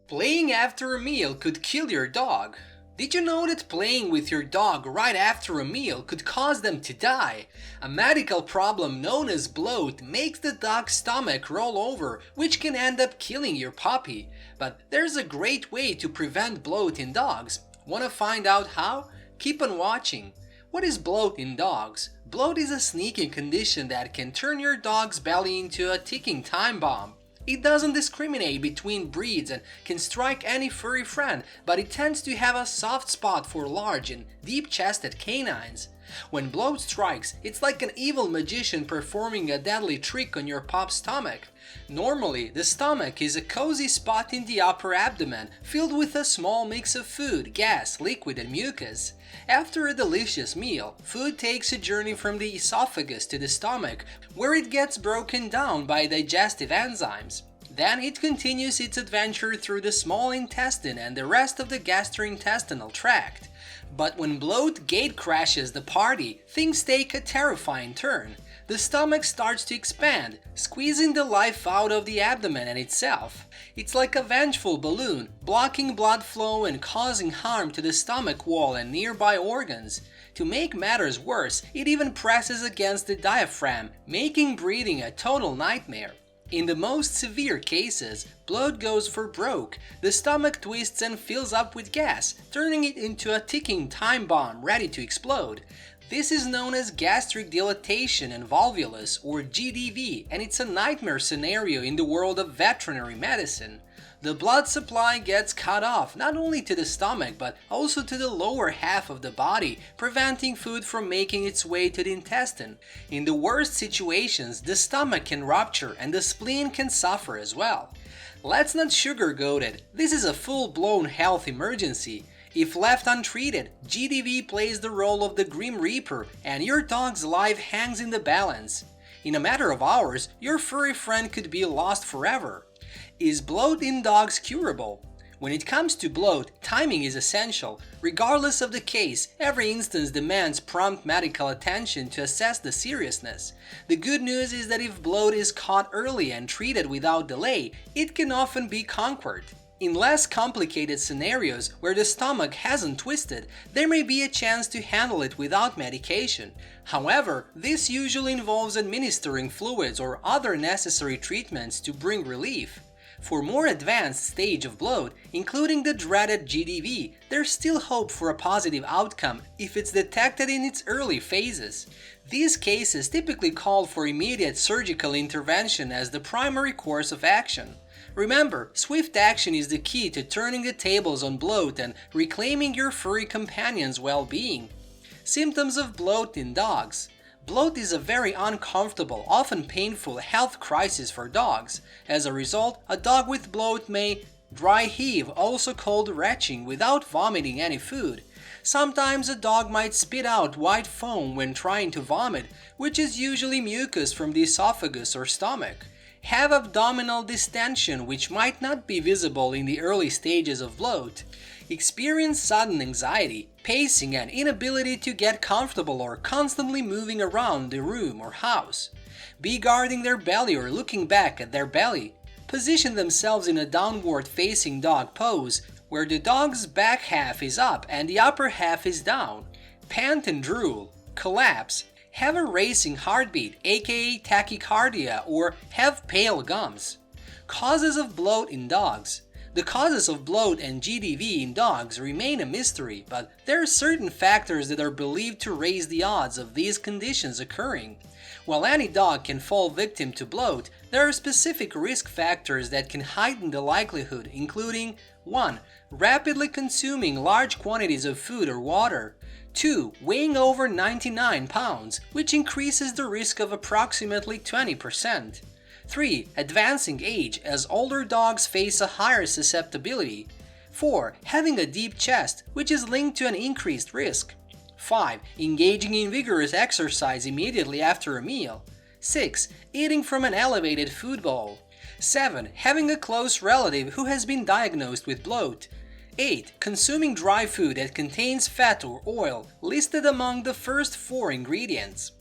Playing after a meal could kill your dog. Did you know that playing with your dog right after a meal could cause them to die? A medical problem known as bloat makes the dog's stomach roll over, which can end up killing your puppy. But there's a great way to prevent bloat in dogs. Want to find out how? Keep on watching. What is bloat in dogs? Bloat is a sneaky condition that can turn your dog's belly into a ticking time bomb. It doesn't discriminate between breeds and can strike any furry friend, but it tends to have a soft spot for large and deep-chested canines. When bloat strikes, it's like an evil magician performing a deadly trick on your pup's stomach. Normally, the stomach is a cozy spot in the upper abdomen, filled with a small mix of food, gas, liquid, and mucus. After a delicious meal, food takes a journey from the esophagus to the stomach, where it gets broken down by digestive enzymes. Then it continues its adventure through the small intestine and the rest of the gastrointestinal tract. But when bloat gate crashes the party, things take a terrifying turn. The stomach starts to expand, squeezing the life out of the abdomen and itself. It's like a vengeful balloon, blocking blood flow and causing harm to the stomach wall and nearby organs. To make matters worse, it even presses against the diaphragm, making breathing a total nightmare. In the most severe cases, bloat goes for broke. The stomach twists and fills up with gas, turning it into a ticking time bomb ready to explode. This is known as gastric dilatation and volvulus, or GDV, and it's a nightmare scenario in the world of veterinary medicine. The blood supply gets cut off not only to the stomach but also to the lower half of the body, preventing food from making its way to the intestine. In the worst situations, the stomach can rupture and the spleen can suffer as well. Let's not sugarcoat it, this is a full-blown health emergency. If left untreated, GDV plays the role of the Grim Reaper and your dog's life hangs in the balance. In a matter of hours, your furry friend could be lost forever. Is bloat in dogs curable? When it comes to bloat, timing is essential. Regardless of the case, every instance demands prompt medical attention to assess the seriousness. The good news is that if bloat is caught early and treated without delay, it can often be conquered. In less complicated scenarios where the stomach hasn't twisted, there may be a chance to handle it without medication. However, this usually involves administering fluids or other necessary treatments to bring relief. For more advanced stage of bloat, including the dreaded GDV, there's still hope for a positive outcome if it's detected in its early phases. These cases typically call for immediate surgical intervention as the primary course of action. Remember, swift action is the key to turning the tables on bloat and reclaiming your furry companion's well-being. Symptoms of bloat in dogs. Bloat is a very uncomfortable, often painful health crisis for dogs. As a result, a dog with bloat may dry heave, also called retching, without vomiting any food. Sometimes a dog might spit out white foam when trying to vomit, which is usually mucus from the esophagus or stomach. Have abdominal distension, which might not be visible in the early stages of bloat. Experience sudden anxiety, pacing, and inability to get comfortable or constantly moving around the room or house. Be guarding their belly or looking back at their belly. Position themselves in a downward-facing dog pose, where the dog's back half is up and the upper half is down. Pant and drool. Collapse. Have a racing heartbeat, aka tachycardia, or have pale gums. Causes of bloat in dogs. The causes of bloat and GDV in dogs remain a mystery, but there are certain factors that are believed to raise the odds of these conditions occurring. While any dog can fall victim to bloat, there are specific risk factors that can heighten the likelihood, including 1. Rapidly consuming large quantities of food or water. 2. Weighing over 99 pounds, which increases the risk of approximately 20%. 3. Advancing age, as older dogs face a higher susceptibility. 4. Having a deep chest, which is linked to an increased risk. 5. Engaging in vigorous exercise immediately after a meal. 6. Eating from an elevated food bowl. 7. Having a close relative who has been diagnosed with bloat. 8. Consuming dry food that contains fat or oil, listed among the first 4 ingredients.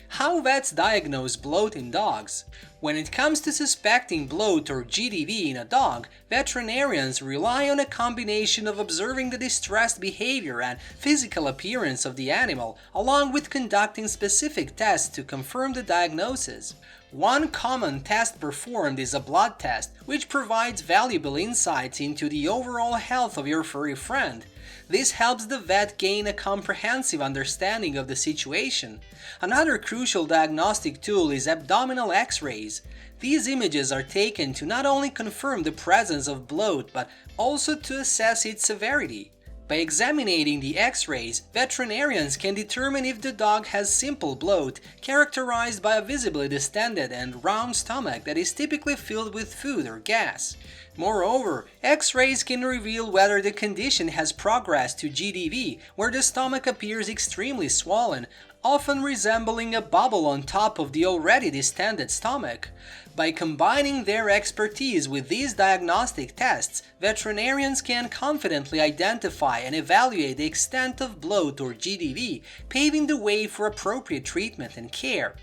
How vets diagnose bloat in dogs? When it comes to suspecting bloat or GDV in a dog, veterinarians rely on a combination of observing the distressed behavior and physical appearance of the animal, along with conducting specific tests to confirm the diagnosis. One common test performed is a blood test, which provides valuable insights into the overall health of your furry friend. This helps the vet gain a comprehensive understanding of the situation. Another crucial diagnostic tool is abdominal X-rays. These images are taken to not only confirm the presence of bloat but also to assess its severity. By examining the X-rays, veterinarians can determine if the dog has simple bloat, characterized by a visibly distended and round stomach that is typically filled with food or gas. Moreover, X-rays can reveal whether the condition has progressed to GDV, where the stomach appears extremely swollen, often resembling a bubble on top of the already distended stomach. By combining their expertise with these diagnostic tests, veterinarians can confidently identify and evaluate the extent of bloat or GDV, paving the way for appropriate treatment and care.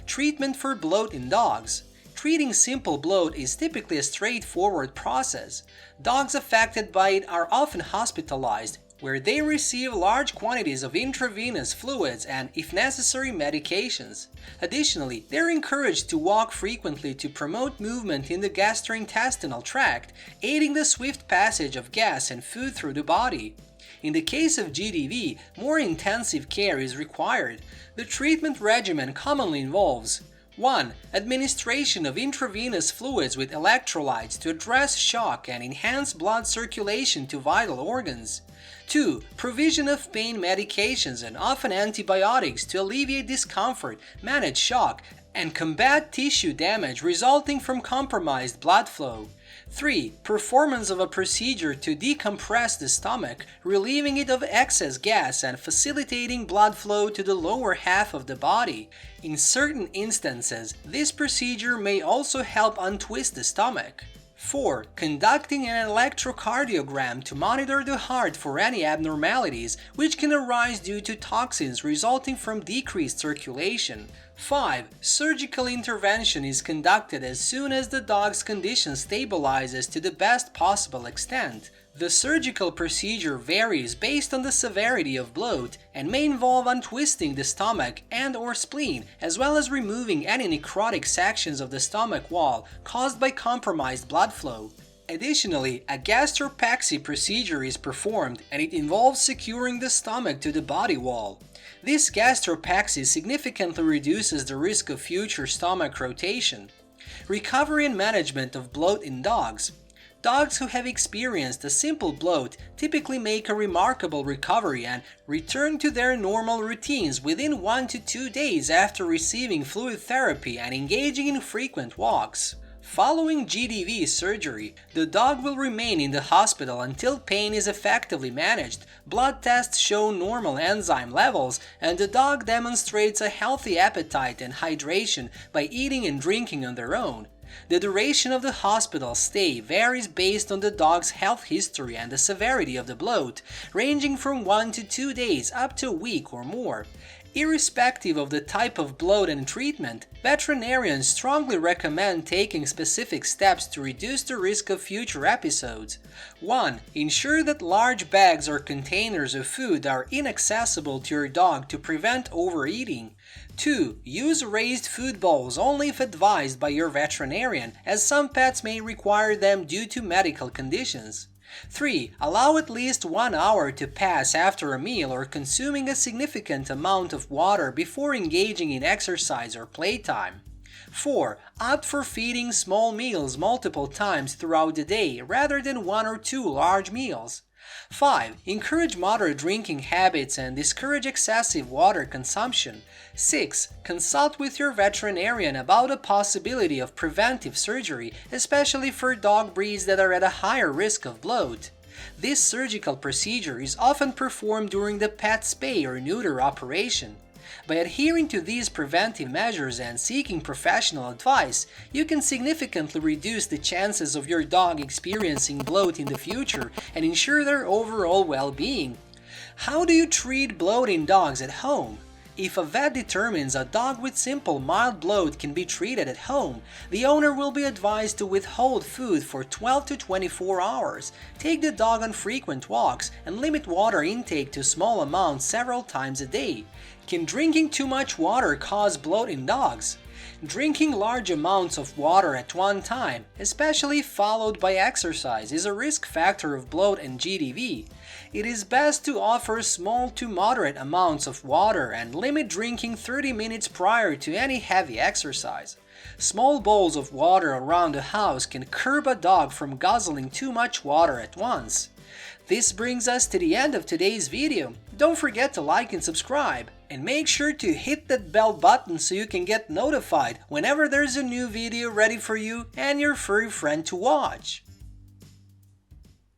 Treatment for bloat in dogs. Treating simple bloat is typically a straightforward process. Dogs affected by it are often hospitalized, where they receive large quantities of intravenous fluids and, if necessary, medications. Additionally, they are encouraged to walk frequently to promote movement in the gastrointestinal tract, aiding the swift passage of gas and food through the body. In the case of GDV, more intensive care is required. The treatment regimen commonly involves 1. Administration of intravenous fluids with electrolytes to address shock and enhance blood circulation to vital organs. 2. Provision of pain medications and often antibiotics to alleviate discomfort, manage shock, and combat tissue damage resulting from compromised blood flow. 3. Performance of a procedure to decompress the stomach, relieving it of excess gas and facilitating blood flow to the lower half of the body. In certain instances, this procedure may also help untwist the stomach. 4. Conducting an electrocardiogram to monitor the heart for any abnormalities which can arise due to toxins resulting from decreased circulation. 5. Surgical intervention is conducted as soon as the dog's condition stabilizes to the best possible extent. The surgical procedure varies based on the severity of bloat and may involve untwisting the stomach and/or spleen, as well as removing any necrotic sections of the stomach wall caused by compromised blood flow. Additionally, a gastropexy procedure is performed, and it involves securing the stomach to the body wall. This gastropexy significantly reduces the risk of future stomach rotation. Recovery and management of bloat in dogs. Dogs who have experienced a simple bloat typically make a remarkable recovery and return to their normal routines within 1 to 2 days after receiving fluid therapy and engaging in frequent walks. Following GDV surgery, the dog will remain in the hospital until pain is effectively managed, blood tests show normal enzyme levels, and the dog demonstrates a healthy appetite and hydration by eating and drinking on their own. The duration of the hospital stay varies based on the dog's health history and the severity of the bloat, ranging from 1 to 2 days up to a week or more. Irrespective of the type of bloat and treatment, veterinarians strongly recommend taking specific steps to reduce the risk of future episodes. 1. Ensure that large bags or containers of food are inaccessible to your dog to prevent overeating. 2. Use raised food bowls only if advised by your veterinarian, as some pets may require them due to medical conditions. 3. Allow at least 1 hour to pass after a meal or consuming a significant amount of water before engaging in exercise or playtime. 4. Opt for feeding small meals multiple times throughout the day rather than 1 or 2 large meals. 5. Encourage moderate drinking habits and discourage excessive water consumption. 6. Consult with your veterinarian about the possibility of preventive surgery, especially for dog breeds that are at a higher risk of bloat. This surgical procedure is often performed during the pet spay or neuter operation. By adhering to these preventive measures and seeking professional advice, you can significantly reduce the chances of your dog experiencing bloat in the future and ensure their overall well-being. How do you treat bloat in dogs at home? If a vet determines a dog with simple mild bloat can be treated at home, the owner will be advised to withhold food for 12 to 24 hours, take the dog on frequent walks, and limit water intake to small amounts several times a day. Can drinking too much water cause bloat in dogs? Drinking large amounts of water at one time, especially followed by exercise, is a risk factor of bloat and GDV. It is best to offer small to moderate amounts of water and limit drinking 30 minutes prior to any heavy exercise. Small bowls of water around the house can curb a dog from guzzling too much water at once. This brings us to the end of today's video. Don't forget to like and subscribe, and make sure to hit that bell button so you can get notified whenever there's a new video ready for you and your furry friend to watch.